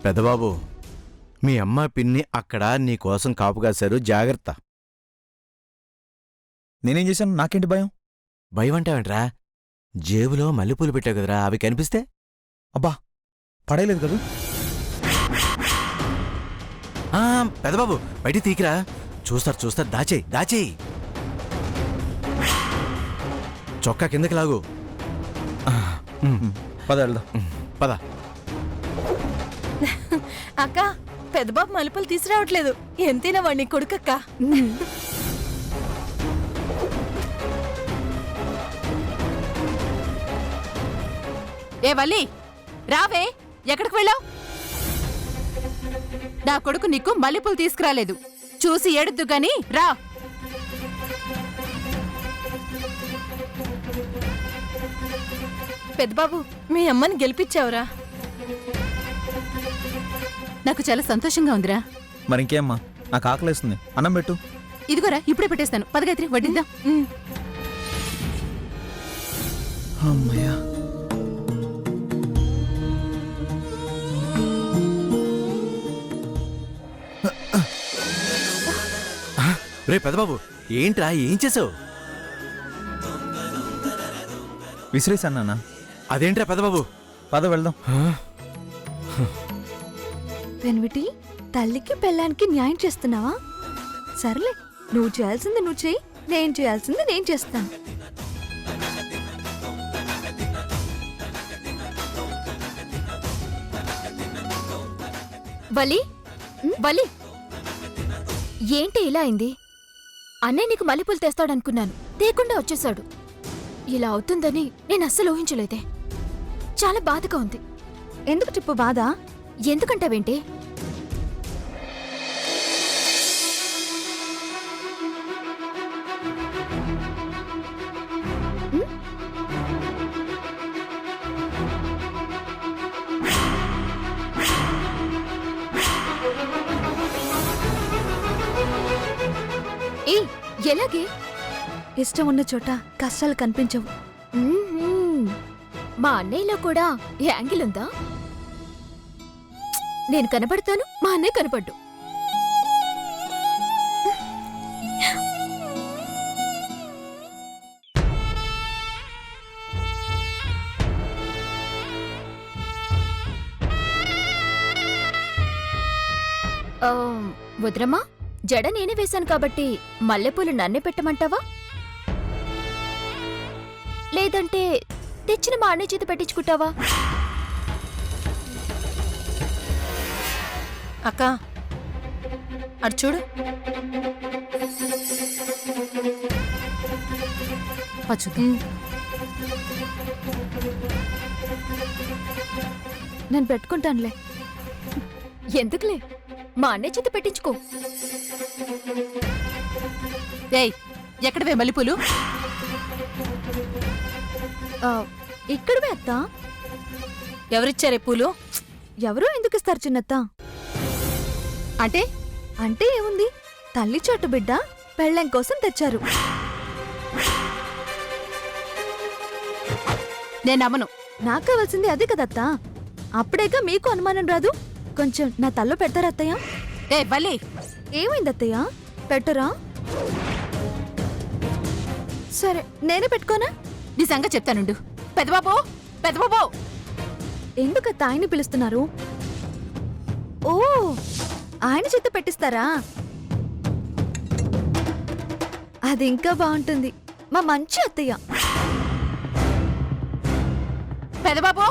పెద్దబాబు, మీ అమ్మ పిన్ని అక్కడ నీకోసం కాపు కాశారు, జాగ్రత్త. నేనేం చేశాను? నాకేంటి భయం? భయం అంటావేంట్రా? జేబులో మల్లెపూలు పెట్టావు కదరా, అవి కనిపిస్తే? అబ్బా, పడేయలేదు కదా? పెద్దబాబు బయటికి తీకిరా, చూస్తారు దాచేయి దాచేయి. చొక్కా కిందకి లాగు. పద వెళ్దాం. పద. అక్క, పెద్దబాబు మలుపులు తీసుకురావట్లేదు. ఎంతైనా వాడిని కొడుకక్క. ఏ వల్లి, రావే, ఎక్కడికి వెళ్ళావు? నా కొడుకు నీకు మల్లెపూలు తీసుకురాలేదు, చూసి ఏడుద్దు గాని రా. పెద్దబాబు, మీ అమ్మని గెలిపించావురా. నాకు చాలా సంతోషంగా ఉందిరా. మరి ఇంకేమ్మా, నాకు ఆకలేస్తుంది, అన్నం పెట్టు. ఇదిగోరా, ఇప్పుడే పెట్టేస్తాను. పదగాయత్రి, వడ్డిద్దాం. అమ్మయ్యా. రే పెద్దబాబు, ఏంట్రా, ఏం చేసావు? విసిరేసాను నాన్న. అదేంట్రా పెద్దబాబు? పద వెళ్దాం. పెన్విటి, తల్లికి పెళ్ళానికి న్యాయం చేస్తున్నావా? సర్లే, నువ్వు చేయాల్సింది నువ్వు చెయ్యి, నేను చేయాల్సింది నేను చేస్తాను. వలి, వలి, ఏంటి ఇలా అయింది? అన్నయ్య నీకు మల్లెపూలు తెస్తాడనుకున్నాను, తేకుండా వచ్చేశాడు. ఇలా అవుతుందని నేను అస్సలు ఊహించలేదే. చాలా బాధగా ఉంది. ఎందుకు చెప్పు బాధ? ఎందుకంటావేంటి? ఎలాగే? ఇష్టం ఉన్న చోట కష్టాలు కనిపించవు. మా అన్నయ్యలో కూడా యాంగిల్ ఉందా? నేను కనపడతాను, మా అన్నయ్య కనపడ్డు. వద్రమ్మా, జడ నేనే వేశాను కాబట్టి మల్లెపూలు నన్నే పెట్టమంటావా? లేదంటే తెచ్చిన మా అన్నయ్య చేత పెట్టించుకుంటావా? అక్క, అటు చూడు. నేను పెట్టుకుంటానులే. ఎందుకులే, మా అన్నయ్య చేత పెట్టించుకో. ఏయ్, ఎక్కడవే మల్లెపూలు? ఇక్కడవే అత్తా. ఎవరిచ్చారే పూలు? ఎవరో ఎందుకు ఇస్తారు చిన్నత్త? అంటే అంటే ఏముంది, తల్లి చోటు బిడ్డ పెళ్ళం కోసం తెచ్చారు. నేను నమ్మను. నాకు కావాల్సింది అదే కదత్తా. అప్పుడేగా మీకు అనుమానం రాదు. కొంచెం నా తల్లో పెడతారా అత్తయ్య? ఏ వల్లి, ఏమైంది అత్తయ్య? పెట్టరా? సరే, నేనే పెట్టుకోనా? నీ సంగతి చెప్తానుండు. పెద్దబాబు, పెద్దబాబు. ఎందుకత్త ఆయన్ని పిలుస్తున్నారు? ఓ, ఆయన చేత పెట్టిస్తారా? అది ఇంకా బాగుంటుంది. మా మంచి అత్తయ్య. పెద్దబాబు,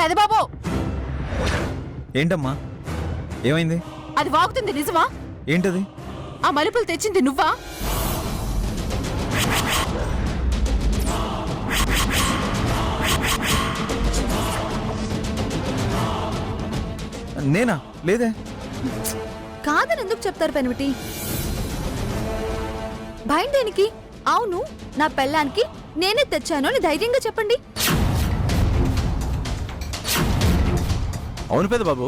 పెద్దబాబు. ఏంటమ్మా, ఏమైంది? అది వాగుతుంది, నిజమా? ఏంటది? ఆ మల్లెపూలు తెచ్చింది నువ్వా? నేనా? లేదే. కాదని ఎందుకు చెప్తారు పెనుమిటి? భయం దేనికి? అవును, నా పెళ్ళానికి నేనే తెచ్చాను అని ధైర్యంగా చెప్పండి. అవును పెద్దబాబు,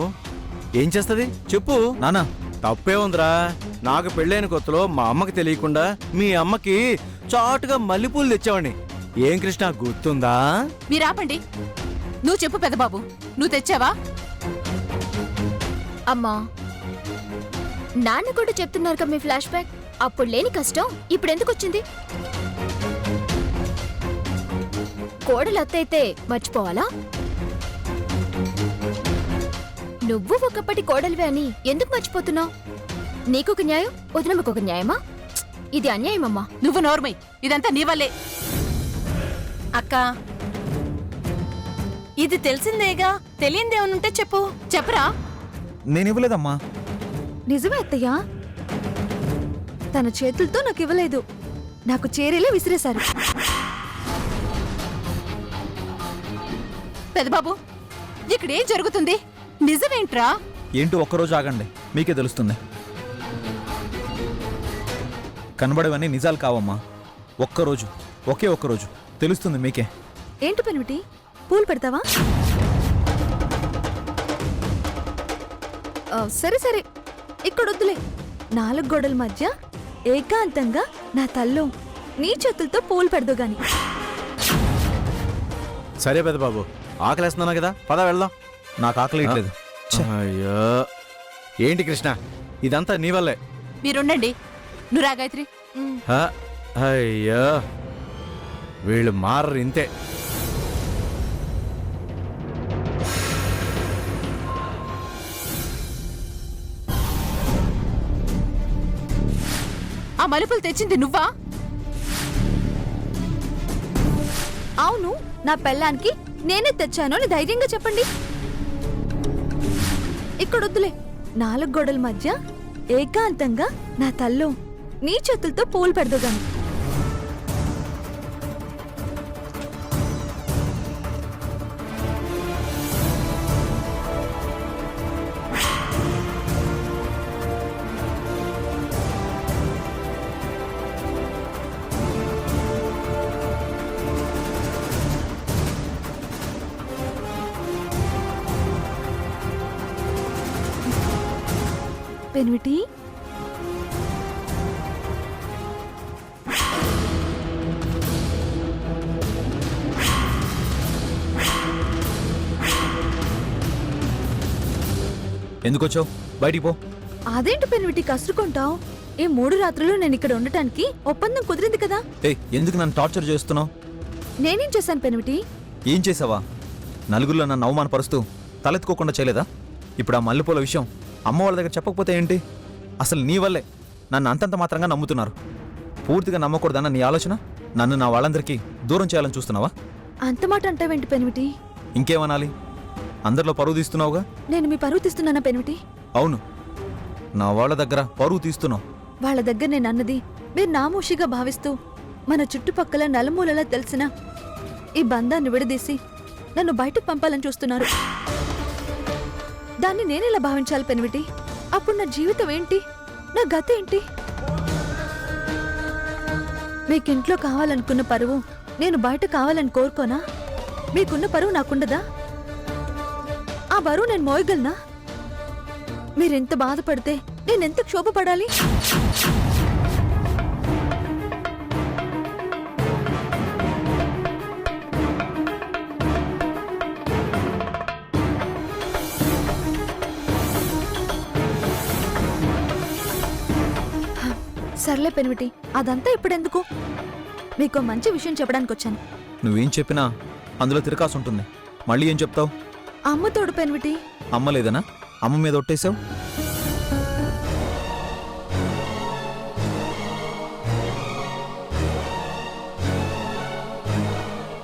ఏం చేస్తుంది చెప్పు. నానా, తప్పే ఉందిరా. నాకు పెళ్ళైన కొత్తలో మా అమ్మకి తెలియకుండా మీ అమ్మకి చాటుగా మల్లెపూలు తెచ్చావని. ఏం కృష్ణ, గుర్తుందా? మీరాపండి. నువ్వు చెప్పు పెద్దబాబు, నువ్వు తెచ్చావా? అమ్మా నాన్న కూడా చెప్తున్నారు కదా మీ ఫ్లాష్ బ్యాక్. అప్పుడు లేని కష్టం ఇప్పుడు ఎందుకు వచ్చింది? కోడలు అత్తయితే మర్చిపోవాలా? నువ్వు ఒకప్పటి కోడలివే అని ఎందుకు మర్చిపోతున్నావు? నీకొక న్యాయం, వదినమ్మకొక న్యాయమా? ఇది అన్యాయమమ్మా. నువ్వు నోర్మై, ఇదంతా నీ వల్లే. అక్క ఇది తెలిసిందేగా, తెలియందేమనుంటే చెప్పు. చెప్పరా? నేను ఇవ్వలేదమ్మా. నిజమే అత్తయ్య, తన చేతులతో నాకు ఇవ్వలేదు, నాకు చేరేలే విసిరేశారు. పెద్దబాబు, ఇక్కడేం జరుగుతుంది? నిజమేంట్రా? ఏంటో ఒక్కరోజు ఆగండి, మీకే తెలుస్తుంది. కనబడేవన్నీ నిజాలు కావమ్మా. ఒక్కరోజు, ఒకే ఒక్కరోజు తెలుస్తుంది మీకే. ఏంటి పెనిమిటి, పూలు పెడతావా? సరే సరే, ఇక్కడొద్దులే. 4 గోడల మధ్య ఏకాంతంగా నా తల్లో నీ చేతులతో పూలు పెడదు గాని. సరే పెద్ద బాబు, ఆకలేస్తున్నాను కదా, పద వెళ్దాం. నాకు ఆకలి ఇట్లేదు. అయ్యో ఏంటి కృష్ణ, ఇదంతా నీ వల్లే. మీరుండండి. నువ్వు రా గాయత్రి. హ, అయ్యో వీళ్ళు మారరు ఇంతే. ఆ మలుపులు తెచ్చింది నువ్వా? అవును, నా పెళ్ళానికి నేనే తెచ్చాను అని ధైర్యంగా చెప్పండి. ఇక్కడొద్దులే. 4 గోడల మధ్య ఏకాంతంగా నా తల్లో నీ చేతులతో పూలు పెడదు గాని. పెనిమిటి, ఎందుకొచ్చావు? బయటికి పో. అదేంటి పెనిమిటి కసురుకుంటావు? ఈ 3 రాత్రులు నేను ఇక్కడ ఉండటానికి ఒప్పందం కుదిరింది కదా. ఎందుకు నన్ను టార్చర్ చేస్తున్నావు? నేనేం చేశాను పెనిమిటి? ఏం చేసావా? నలుగురిలో నన్ను అవమానపరుస్తూ తలెత్తుకోకుండా చేయలేదా? ఇప్పుడు ఆ మల్లెపూల విషయం అమ్మ వాళ్ళ దగ్గర చెప్పకపోతే ఏంటి? అసలు నీ వల్లే నన్ను అంతంత మాత్రంగా నమ్ముతున్నారు. పూర్తిగా నమ్మకూడదన్న నీ ఆలోచన నన్ను నా వాళ్ళందరికీ దూరం చేయాలని చూస్తున్నావా? అంత మాట అంటావేంటి పెనిమిటి? ఇంకేమనాలి? అందరిలో పరువు తీస్తున్నావుగా. నేను మీ పరువు తీస్తున్నానా పెనిమిటి? అవును, నా వాళ్ళ దగ్గర పరువు తీస్తున్నావు. వాళ్ళ దగ్గర నేను అన్నది మీరు నామోషిగా భావిస్తూ మన చుట్టుపక్కల నలుమూలలా తెలిసిన ఈ బంధాన్ని విడదీసి నన్ను బయటకు పంపాలని చూస్తున్నారు. దాన్ని నేనెలా భావించాలి పెనిమిటి? అప్పుడు నా జీవితం ఏంటి, నా గత ఏంటి? మీకింట్లో కావాలనుకున్న పరువు నేను బయట కావాలని కోరుకోనా? మీకున్న పరువు నాకుండదా? ఆ బరువు నేను మోయగలనా? మీరెంత బాధపడితే నేనెంత క్షోభపడాలి? సర్లే పెనిమిటి, అదంతా ఇప్పుడెందుకు? మీకు మంచి విషయం చెప్పడానికి వచ్చాను. నువ్వేం చెప్పినా అందులో తిరకాసు ఉంటుంది. మళ్ళీ ఏం చెప్తావు? అమ్మ తోడు పెనిమిటి. అమ్మ లేదనా? అమ్మ మీద ఒట్టేశావు.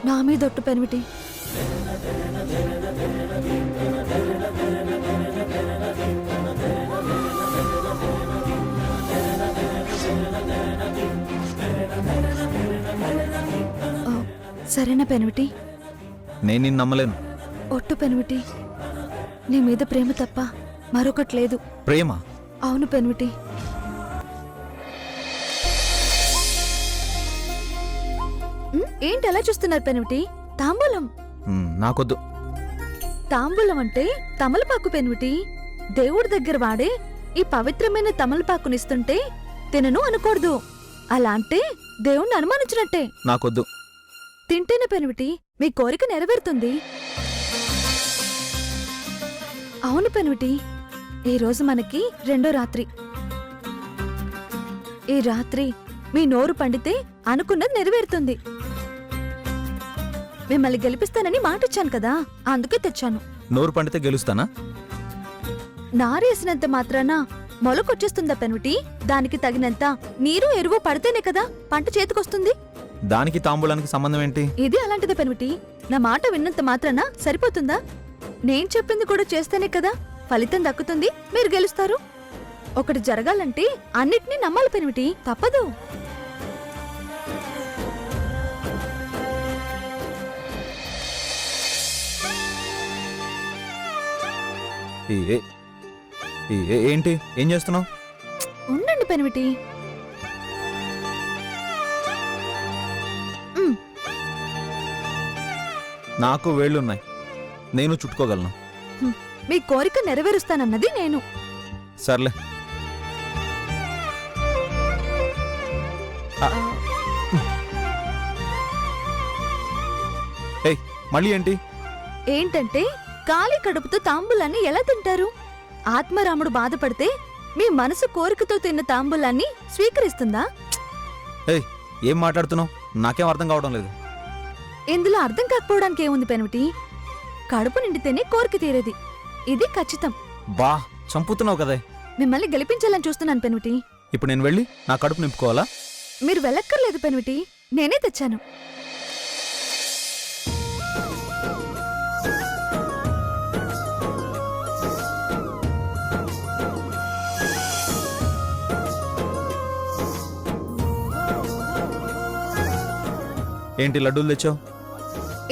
నా మీద ఒట్టు పెనిమిటి. సరేనా పెనిమిటి? నేను నిన్ను నమ్మలేను. ఒట్టు పెనిమిటి, నీ మీద ప్రేమ తప్ప మరొకటి లేదు. ప్రేమ? అవును పెనిమిటి. ఏంటి అలా చూస్తున్నారు పెనిమిటి? తాంబూలం. నాకొద్దు. తాంబూలం అంటే తమలపాకు పెనిమిటి. దేవుడి దగ్గర వాడే ఈ పవిత్రమైన తమలపాకునిస్తుంటే తినను అనకూడదు. అలా అంటే దేవుణ్ణి అనుమానించినట్టే. నాకొద్దు. తింటేనే పెనిమిటి మీ కోరిక నెరవేరుతుంది. అవును పెనిమిటి, ఈ రోజు మనకి రెండో రాత్రి. ఈ రాత్రి మీ నోరు పండితే అనుకున్నది నెరవేరుతుంది. మిమ్మల్ని గెలిపిస్తానని మాటిచ్చాను కదా, అందుకే తెచ్చాను. నోరు పండితే గెలుస్తానా? నారేసినంత మాత్రాన మొలకొచ్చేస్తుందా పెనుటి? దానికి తగినంత నీరు ఎరువు పడితేనే కదా పంట చేతికొస్తుంది. దానికి తాంబూలానికి సంబంధం ఏంటి? ఇది అలాంటిదే పెనుటి. నా మాట విన్నంత మాత్రాన సరిపోతుందా? నేను చెప్పింది కూడా చేస్తేనే కదా ఫలితం దక్కుతుంది, మీరు గెలుస్తారు. ఒకటి జరగాలంటే అన్నిటినీ నమ్మాలి పెనుటి, తప్పదు. ఏంటి? ఏం చేస్తున్నావు? ఉండండి పెనుటి. నాకు వేళ్ళున్నాయి, నేను చుట్టుకోగలను. మీ కోరిక నెరవేరుస్తానన్నది నేను. సర్లే. ఏయ్, మళ్ళీ ఏంటి? ఏంటంటే ఖాళీ కడుపుతో తాంబూలాన్ని ఎలా తింటారు? ఆత్మరాముడు బాధపడితే మీ మనసు కోరికతో తిన్న తాంబూలాన్ని స్వీకరిస్తుందా? ఏయ్, ఏం మాట్లాడుతున్నావు? నాకేం అర్థం కావడం లేదు. ఇందులో అర్థం కాకపోవడానికి ఏముంది పెనుటి? కడుపు నిండితేనే కోరిక తీరేది, ఇది ఖచ్చితం. బా, చంపుతున్నావు కదే. మిమ్మల్ని గెలిపించాలని చూస్తున్నాను పెనుటి. ఇప్పుడు నేను వెళ్ళి నా కడుపు నింపుకోవాలా? మీరు వెళ్ళక్కర్లేదు పెనుటి, నేనే తెచ్చాను. ఏంటి లడ్డూలు తెచ్చావు?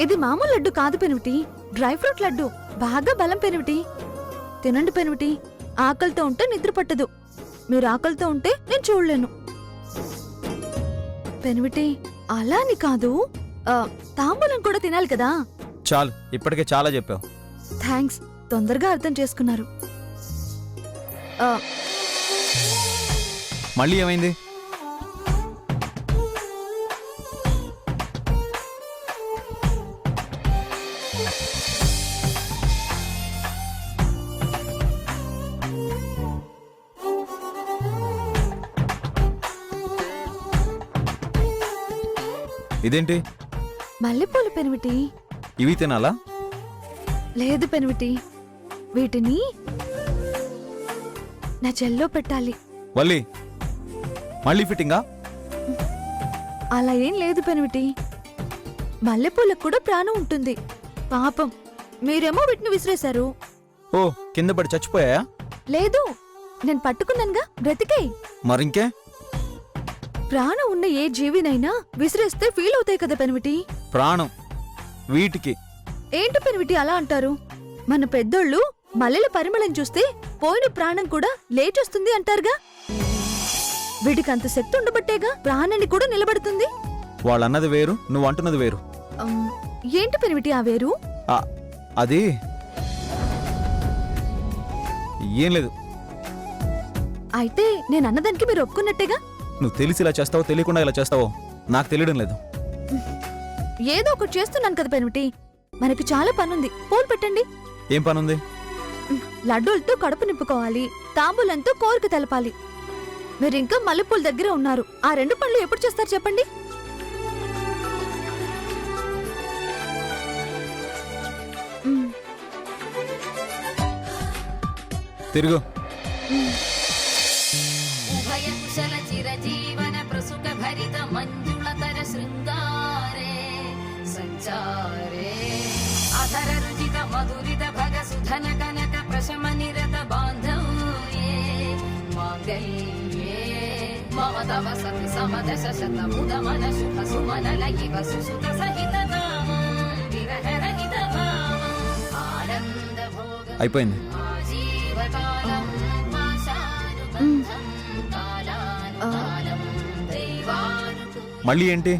ఇది మామూలు లడ్డు కాదు పెనుటి, డ్రై ఫ్రూట్ లడ్డు. బాగా బలం పెనుటి. తినండి పెనుటి. ఆకలితో ఉంటే నిద్ర పట్టదు, మీరు ఆకలితో ఉంటే నేను చూడలేను. పెనుటి అలా అని కాదు, తాంబూలం కూడా తినాలి కదా. చాలు, ఇప్పటికే చాలా చెప్పావు. థ్యాంక్స్, తొందరగా అర్థం చేసుకున్నారు. మళ్ళీ ఏమైంది? ఇదేంటి? మల్లెపూలు పెనుటి. ఇవి తినాలా? లేదు పెనుటి, వీటిని నా చెల్లో పెట్టాలి. వల్లి, మళ్ళీ ఫిట్టింగా? అలా ఏం లేదు పెనుటి, మల్లెపూలకు కూడా ప్రాణం ఉంటుంది. పాపం, మీరేమో వీటిని విసిరేశారు. ఓ, కింద పడి చచ్చిపోయా? లేదు, నేను పట్టుకున్నానుగా, బ్రతికే. మరింకే? ప్రాణం ఉన్న ఏ జీవినైనా విసిరేస్తే ఫీల్ అవుతాయి కదా పెనుటి. ప్రాణం వీటికి? ఏంటి పెనుటి అలా అంటారు? మన పెద్దోళ్ళు మల్లెల పరిమళం చూస్తే పోయిన ప్రాణం కూడా లేచొస్తుంది అంటారుగా. వీటికి అంత శక్తి ఉండబట్టేగా ప్రాణాన్ని కూడా నిలబడుతుంది. వాళ్ళన్నది వేరు, నువ్వు అంటున్నది వేరు. ఏంటి పెనుటి ఆ వేరు? అది ఏం లేదు. అయితే నేను అన్నదానికి మీరు ఒప్పుకున్నట్టేగా. నువ్వు తెలిసి ఇలా చేస్తావో తెలియకుండా ఇలా చేస్తావో నాకు తెలియడం లేదు. ఏదో ఒకటి చేస్తున్నాను కదా పెనుటి, మనకి చాలా పనుంది. పూలు పెట్టండి. ఏం పనుంది? లడ్డూలతో కడుపు నింపుకోవాలి, తాంబూలంతో కోరిక తెలపాలి. మీరింకా మల్లెపూల దగ్గర ఉన్నారు. ఆ రెండు పనులు ఎప్పుడు చేస్తారు చెప్పండి? తిరుగు. ఉభయకుశల చిరజీవన ప్రసుక భరిత మంజుళతర శృంగారే సంచారే అధర రుచిత మధురిత భగ సుధన కనక ప్రశమ నిరత బాంధవ్యే మాంగళ్యే మమ తవ సతి సమదశ శత ముద మన శుభ సుమన లయివ సుసుత సహిత కామం విరహ రహిత భావం ఆనంద భోగ అయిపోయింది. ఆజీవకాలం మళ్ళీ ఏంటి?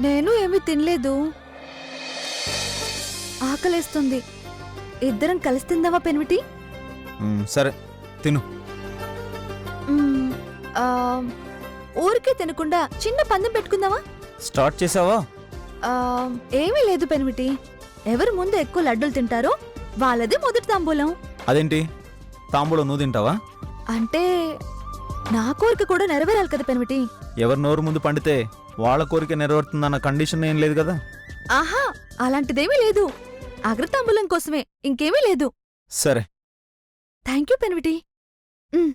నేను ఏమీ తినలేదు, ఆకలేస్తుంది. ఇద్దరం కలిసి తిందామా పెనుటి? సరే, తిను. ఊరికే తినకుండా చిన్న పందెం పెట్టుకుందామా? స్టార్ట్ చేసావా? ఏమీ లేదు పెనుమిటి, ఎవరు ముందు ఎక్కువ లడ్డూలు తింటారో వాళ్ళది మొదటి తాంబూలం. అదేంటి తాంబూలం నువ్వు తింటావా? అంటే నా కోరిక కూడా నెరవేరాలి కదా పెనిమిటి. ఎవరి నోరు ముందు పండితే వాళ్ళ కోరిక నెరవేరుతుందన్న కండిషన్ ఏం లేదు కదా. ఆహా, అలాంటిదేమీ లేదు. అగ్రతాంబూలం కోసమే, ఇంకేమీ లేదు. సరే. థ్యాంక్ యూ పెనిమిటి. ఉమ్.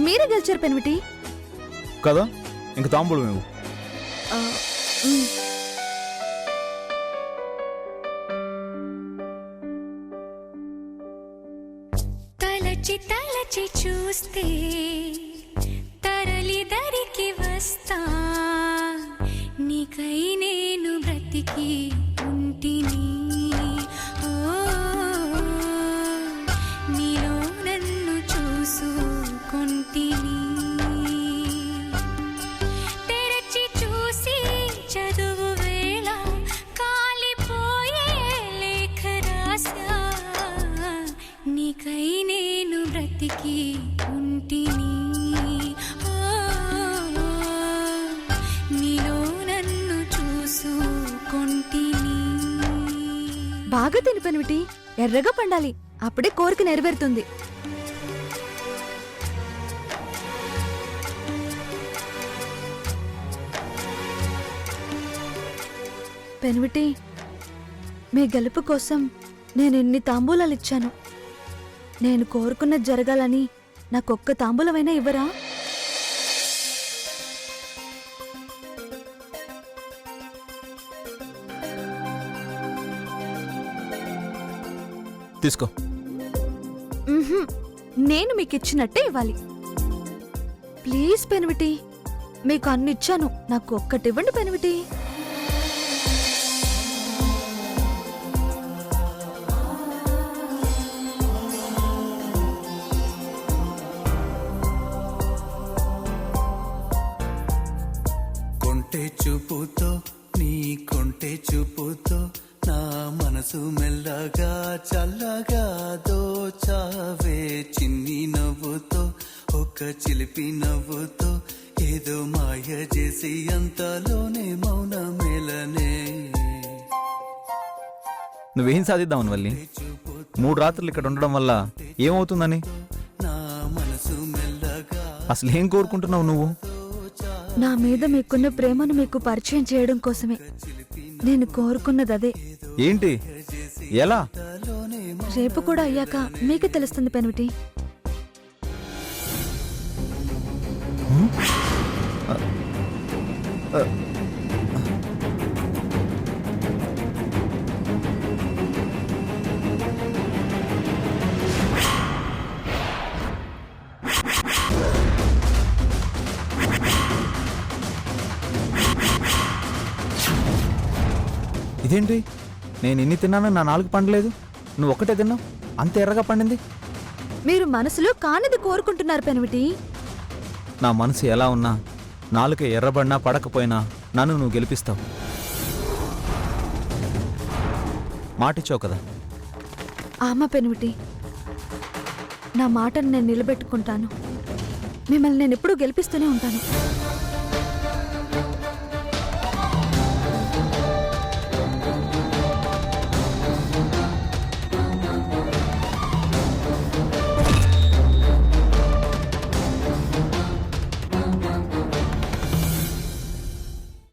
మీరే గెలిచారు పెనిమిటి. కదా, ఇంక తాంబూలం ఇవ్వు. ఆ, ఉమ్. తలచి తలచి చూస్తే తరలి దరికి వస్తా, నీకై నేను బ్రతికి ఉంటిని. ఓ, నీలో నన్ను చూసుకుంటిని. తెరచి చూసి చదువు వేళ కాలిపోయే లేఖ రాసా, నీకై నేను బ్రతికి ఉంటిని. ఓ, నీలో నన్ను చూసుకుంటిని. బాగా తిని పెనిమిటి, ఎర్రగా పండాలి, అప్పుడే కోరిక నెరవేరుతుంది. పెనిమిటి, మీ గెలుపు కోసం నేను ఎన్ని తాంబూలాలు ఇచ్చాను. నేను కోరుకున్నది జరగాలని నాకొక్క తాంబూలమైనా ఇవ్వరా? తీసుకో. ఉహుం, నేను మీకు ఇచ్చినట్టే ఇవ్వాలి. ప్లీజ్ పెనిమిటి, మీకు అన్ని ఇచ్చాను, నాకు ఒక్కటివ్వండి పెనిమిటి. కొంటె చూపుతో నీ కొంటె చూపుతో నా మనసు మెల్లగా చల్లగా దోచావే. చిన్ని నవ్వుతో ఒక చిలిపి నవ్వుతో ఏదో మాయ చేసి అంతలోనే మౌన మేలనే. నువ్వేం సాధిద్దామని వల్లి? 3 రాత్రులు ఇక్కడ ఉండడం వల్ల ఏమవుతుందని? నా మనసు మెల్లగా అసలు ఏం కోరుకుంటున్నావు నువ్వు? నా మీద మీకున్న ప్రేమను మీకు పరిచయం చేయడం కోసమే. నేను కోరుకున్నది అదే. ఏంటి? ఎలా? రేపు కూడా అయ్యాక మీకే తెలుస్తుంది పెనిమిటి. ఇదేంటి? నేను ఇన్ని తిన్నాను, నా 4 పండలేదు, నువ్వు ఒక్కటే తిన్నావు, అంత ఎర్రగా పండింది. మీరు మనసులో కానిది కోరుకుంటున్నారు పెనిమిటి. నా మనసు ఎలా ఉన్నా, నాలుక ఎర్రబడినా పడకపోయినా నన్ను నువ్వు గెలిపిస్తావు. మాటిచ్చావు కదా. ఆమా పెనిమిటి, నా మాటను నేను నిలబెట్టుకుంటాను. మిమ్మల్ని నేను ఎప్పుడూ గెలిపిస్తూనే ఉంటాను.